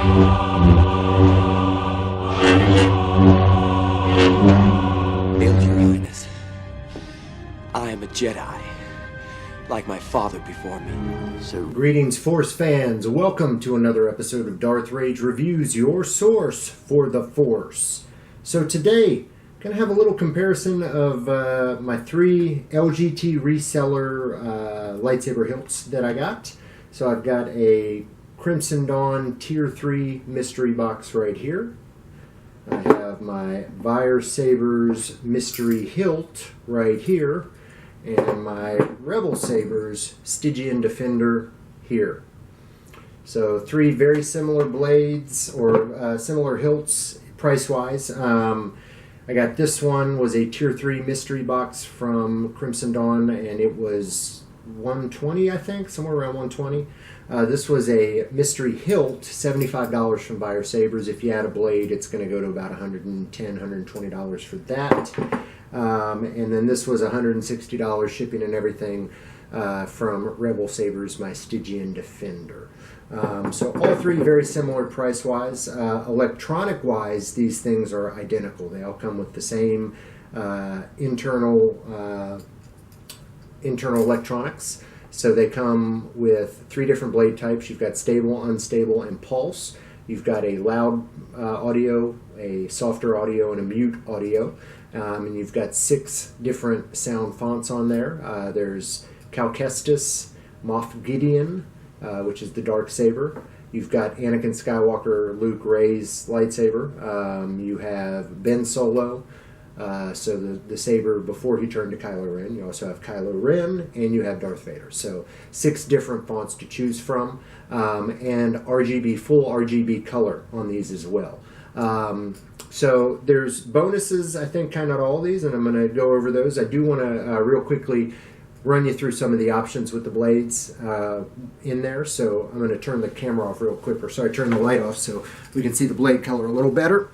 Hail, Your Highness. I am a Jedi, like my father before me. So, greetings, Force fans. Welcome to another episode of Darth Rage Reviews, your source for the Force. So today, going to have a little comparison of my three LGT reseller lightsaber hilts that I got. So I've got a Crimson Dawn Tier 3 mystery box right here. I have my Vire Sabers mystery hilt right here. And my Rebel Sabers Stygian Defender here. So three very similar blades, or similar hilts price-wise. I got this one, was a Tier 3 mystery box from Crimson Dawn, and it was $120, I think, somewhere around $120. This was a mystery hilt, $75 from Vire Sabers. If you add a blade, it's going to go to about $110, $120 for that. And then this was $160 shipping and everything from Rebel Sabers, my Stygian Defender. So all three very similar price-wise. Electronic-wise, these things are identical. They all come with the same internal electronics. So they come with three different blade types. You've got stable, unstable, and pulse. You've got a loud audio, a softer audio, and a mute audio. And you've got 6 different sound fonts on there. There's Cal Kestis, Moff Gideon, which is the dark saber. You've got Anakin Skywalker, Luke, Rey's lightsaber. You have Ben Solo, so the saber before he turned to Kylo Ren. You also have Kylo Ren, and you have Darth Vader. So 6 different fonts to choose from, and RGB, full RGB color on these as well. So there's bonuses, I think, kind of all these, and I'm going to go over those. I do want to real quickly run you through some of the options with the blades in there. So I'm going to turn the camera off real quick, or sorry, turn the light off so we can see the blade color a little better.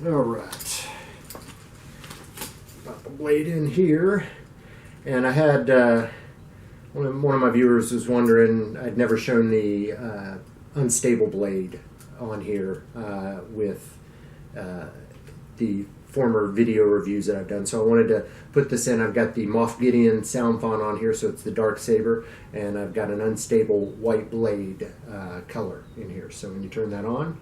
All right. Got the blade in here. And I had... One of my viewers was wondering, I'd never shown the unstable blade on here with the former video reviews that I've done. So I wanted to put this in. I've got the Moff Gideon sound font on here, so it's the dark saber, and I've got an unstable white blade color in here. So when you turn that on,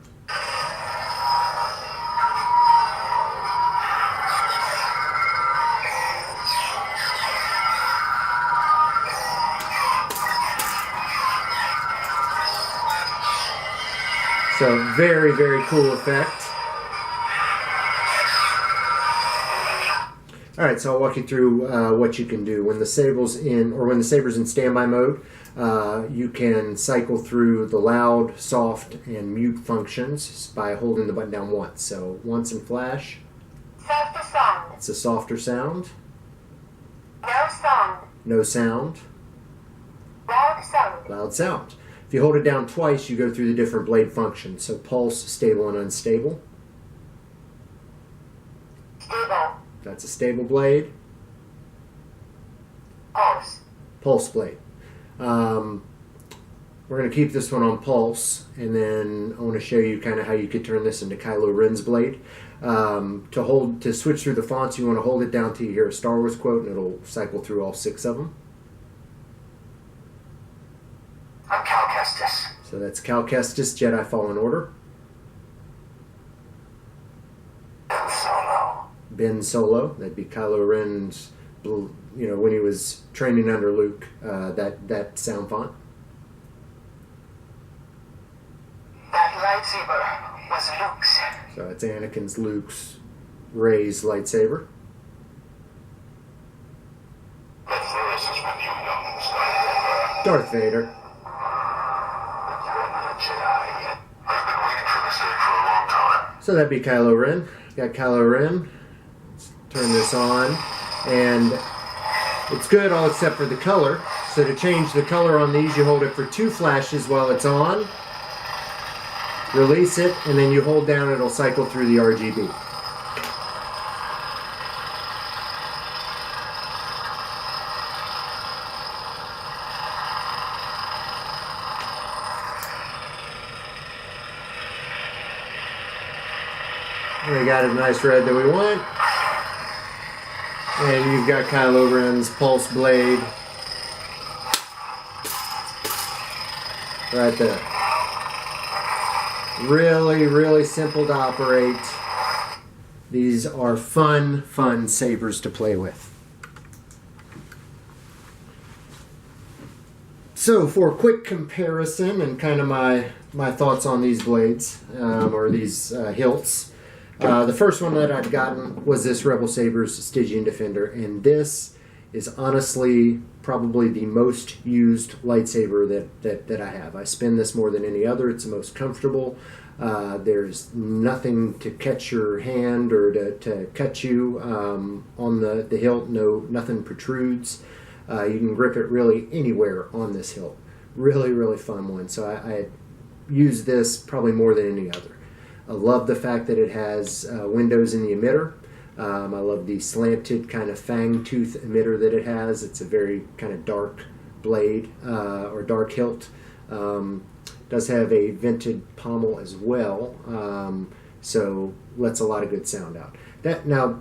so very, very cool effect. All right, so I'll walk you through what you can do when the saber's in standby mode. You can cycle through the loud, soft, and mute functions by holding the button down once. So once in flash, softer sound. It's a softer sound. No sound. No sound. Loud sound. Loud sound. If you hold it down twice, you go through the different blade functions. So pulse, stable, and unstable. Stable. That's a stable blade. Pulse. Pulse blade. We're going to keep this one on pulse, and then I want to show you kind of how you could turn this into Kylo Ren's blade. To switch through the fonts, you want to hold it down till you hear a Star Wars quote, and it'll cycle through all 6 of them. I'm Cal Kestis. So that's Cal Kestis, Jedi Fallen Order. Ben Solo. Ben Solo, that'd be Kylo Ren's, when he was training under Luke, that sound font. That lightsaber was Luke's. So it's Anakin's, Luke's, Rey's lightsaber. Darth Vader. So that'd be Kylo Ren. Got Kylo Ren. Let's turn this on. And it's good all except for the color. So to change the color on these, you hold it for 2 flashes while it's on. Release it, and then you hold down, it'll cycle through the RGB. We got a nice red that we want. And you've got Kylo Ren's pulse blade right there. Really, really simple to operate. These are fun sabers to play with. So for a quick comparison and kind of my thoughts on these blades, or these hilts, the first one that I'd gotten was this Rebel Sabers Stygian Defender, and this is honestly probably the most used lightsaber that I have. I spin this more than any other. It's the most comfortable. There's nothing to catch your hand or to cut you on the hilt. Nothing protrudes. You can grip it really anywhere on this hilt. Really fun one. So I use this probably more than any other. I love the fact that it has windows in the emitter. I love the slanted kind of fang tooth emitter that it has. It's a very kind of dark blade or dark hilt. Does have a vented pommel as well, so lets a lot of good sound out. Now,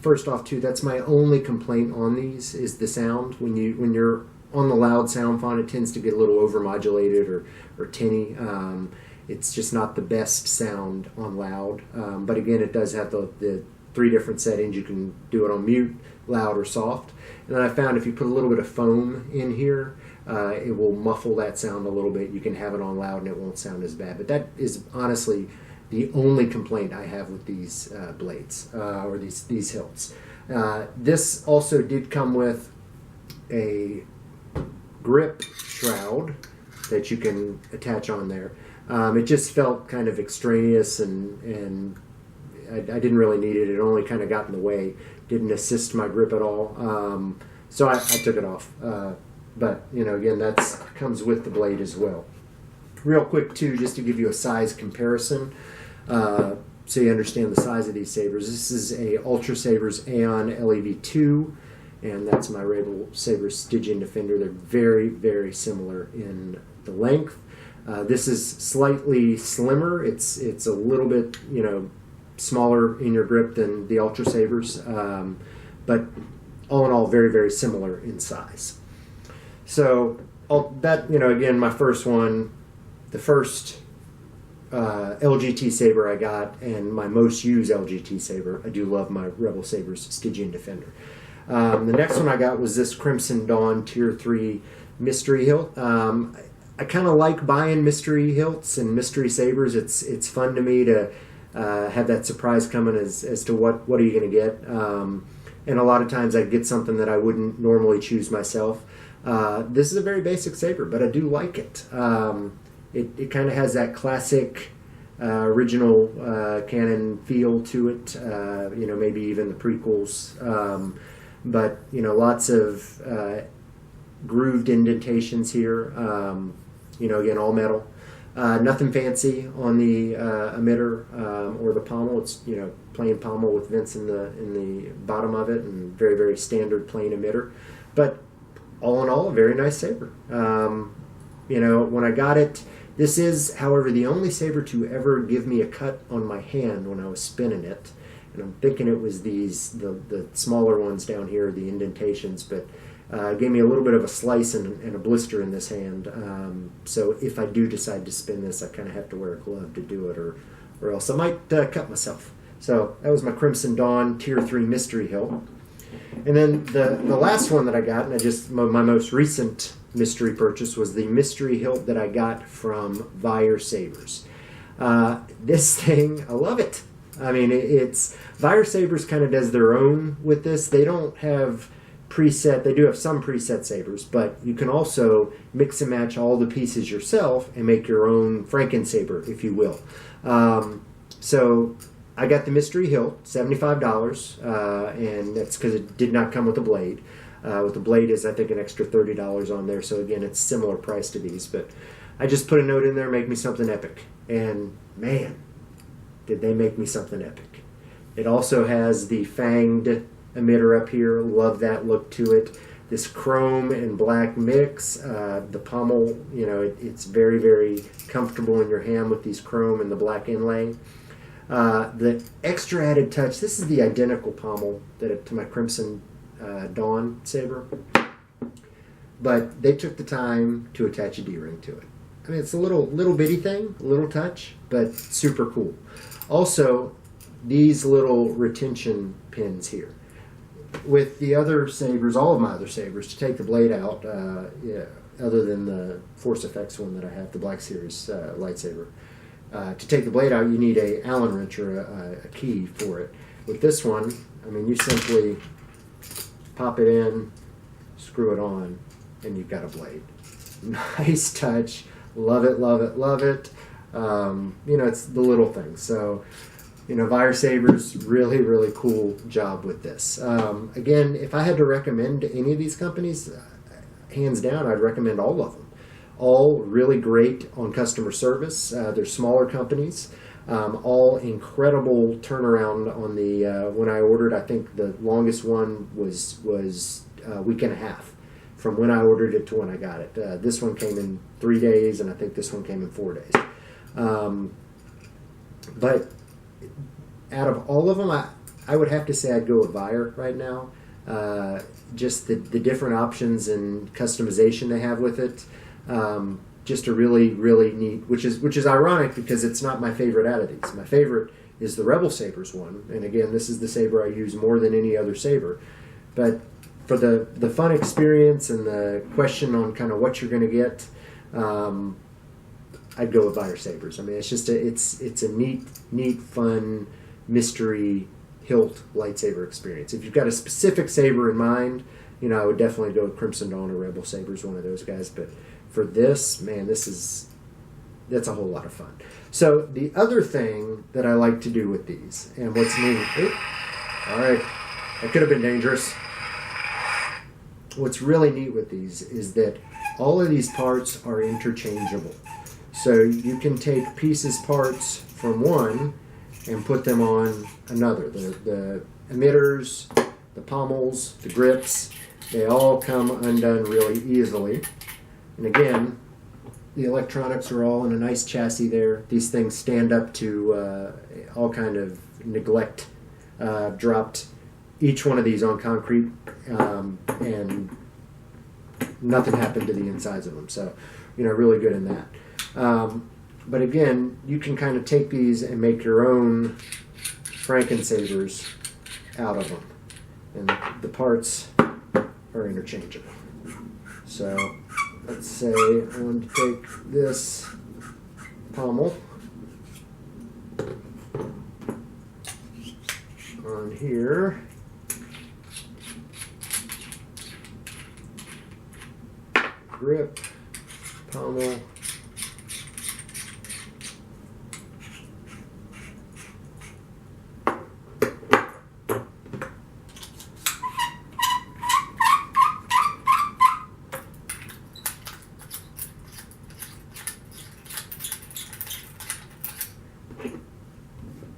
first off too, that's my only complaint on these is the sound. When you're on the loud sound font, it tends to get a little overmodulated or tinny. It's just not the best sound on loud. But again, it does have the 3 different settings. You can do it on mute, loud, or soft. And then I found if you put a little bit of foam in here, it will muffle that sound a little bit. You can have it on loud and it won't sound as bad. But that is honestly the only complaint I have with these blades or these hilts. This also did come with a grip shroud that you can attach on there. It just felt kind of extraneous and I didn't really need it. It only kind of got in the way. Didn't assist my grip at all. So I took it off. But, again, that comes with the blade as well. Real quick, too, just to give you a size comparison, so you understand the size of these sabers. This is a Ultra Sabers Aeon LEV2, and that's my Rebel Sabers Stygian Defender. They're very similar in the length. This is slightly slimmer. It's a little bit, smaller in your grip than the Ultra Sabers, but all in all, very similar in size. So again, my first one, the first LGT Saber I got, and my most used LGT Saber. I do love my Rebel Sabers Stygian Defender. The next one I got was this Crimson Dawn Tier 3 Mystery Hilt. I kind of like buying mystery hilts and mystery sabers. It's fun to me to have that surprise coming as to what are you going to get. And a lot of times I get something that I wouldn't normally choose myself. This is a very basic saber, but I do like it. It kind of has that classic original canon feel to it, maybe even the prequels. But, lots of grooved indentations here. Again, all metal. Nothing fancy on the emitter or the pommel. It's, plain pommel with vents in the bottom of it and very standard plain emitter. But all in all, a very nice saber. When I got it, this is, however, the only saber to ever give me a cut on my hand when I was spinning it. And I'm thinking it was the smaller ones down here, the indentations, but it gave me a little bit of a slice and a blister in this hand. So if I do decide to spin this, I kind of have to wear a glove to do it, or else I might cut myself. So that was my Crimson Dawn Tier 3 Mystery Hilt. And then the last one that I got, and my most recent mystery purchase, was the mystery hilt that I got from Vire Sabers. This thing, I love it. I mean, it's Vire Sabers kind of does their own with this. They don't have preset. They do have some preset sabers, but you can also mix and match all the pieces yourself and make your own Frankensaber, if you will. So I got the mystery hilt, $75, and that's because it did not come with a blade. With the blade is, I think, an extra $30 on there. So again, it's similar price to these, but I just put a note in there, make me something epic. And man, did they make me something epic. It also has the fanged emitter up here. Love that look to it. This chrome and black mix. The pommel, it's very comfortable in your hand with these chrome and the black inlay. The extra added touch, this is the identical pommel to my Crimson Dawn Saber, but they took the time to attach a D-ring to it. I mean, it's a little bitty thing, a little touch, but super cool. Also, these little retention pins here. With the other sabers, all of my other sabers, to take the blade out, other than the Force Effects one that I have, the Black Series lightsaber, to take the blade out, you need a Allen wrench or a key for it. With this one, I mean, you simply pop it in, screw it on, and you've got a blade. Nice touch. Love it, love it, love it. It's the little things. So, Vire Sabers, really, really cool job with this. Again, if I had to recommend any of these companies, hands down, I'd recommend all of them. All really great on customer service. They're smaller companies. All incredible turnaround on the, when I ordered, I think the longest one was a week and a half from when I ordered it to when I got it. This one came in 3 days, and I think this one came in 4 days. But out of all of them, I would have to say I'd go with Vire right now. Just the different options and customization they have with it. Just a really, really neat, which is ironic because it's not my favorite out of these. My favorite is the Rebel Sabers one. And again, this is the saber I use more than any other saber. But for the fun experience and the question on kind of what you're going to get, I'd go with Vire Sabers. I mean, it's just it's a neat, fun, mystery hilt lightsaber experience. If you've got a specific saber in mind, I would definitely go with Crimson Dawn or Rebel Sabers, one of those guys. But for this, man, that's a whole lot of fun. So the other thing that I like to do with these, and what's neat, all right, that could have been dangerous. What's really neat with these is that all of these parts are interchangeable. So you can take parts from one and put them on another. The emitters, the pommels, the grips, they all come undone really easily. And again, the electronics are all in a nice chassis there. These things stand up to all kind of neglect. Dropped each one of these on concrete, and nothing happened to the insides of them. So, really good in that. But again, you can kind of take these and make your own Frankensabers out of them. And the parts are interchangeable. So, let's say I want to take this pommel on here. Grip, pommel,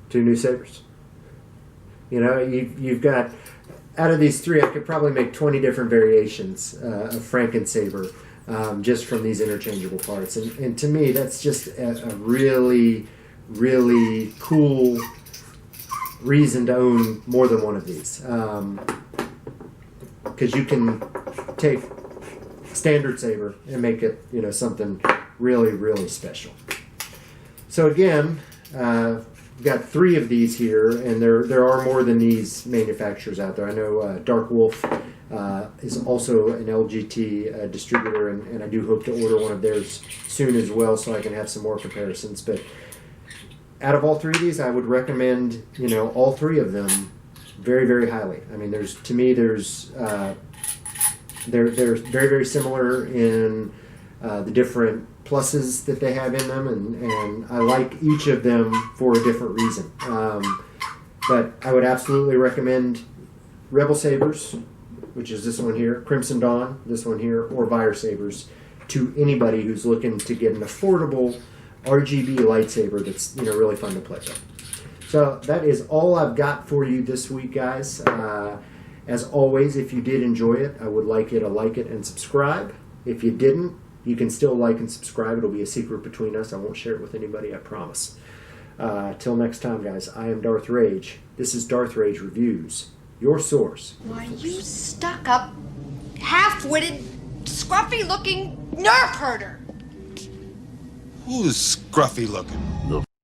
two new sabers. You've got, out of these three, I could probably make 20 different variations of Frankensaber just from these interchangeable parts. And to me, that's just a really, really cool reason to own more than one of these. Because you can take standard saber and make it, something really, really special. So again, we've got 3 of these here, and there are more than these manufacturers out there. I know Dark Wolf is also an LGT distributor, and I do hope to order one of theirs soon as well, so I can have some more comparisons. But out of all 3 of these, I would recommend all 3 of them very, very highly. I mean, they're very, very similar in the different pluses that they have in them, and I like each of them for a different reason. But I would absolutely recommend Rebel Sabers, which is this one here, Crimson Dawn, this one here, or Vire Sabers, to anybody who's looking to get an affordable RGB lightsaber that's really fun to play with. So that is all I've got for you this week, guys. As always, if you did enjoy it, I would like you to like it and subscribe. If you didn't, you can still like and subscribe. It'll be a secret between us. I won't share it with anybody, I promise. Till next time, guys, I am Darth Rage. This is Darth Rage Reviews, your source. Why, you stuck-up, half-witted, scruffy-looking nerf herder! Who's scruffy looking?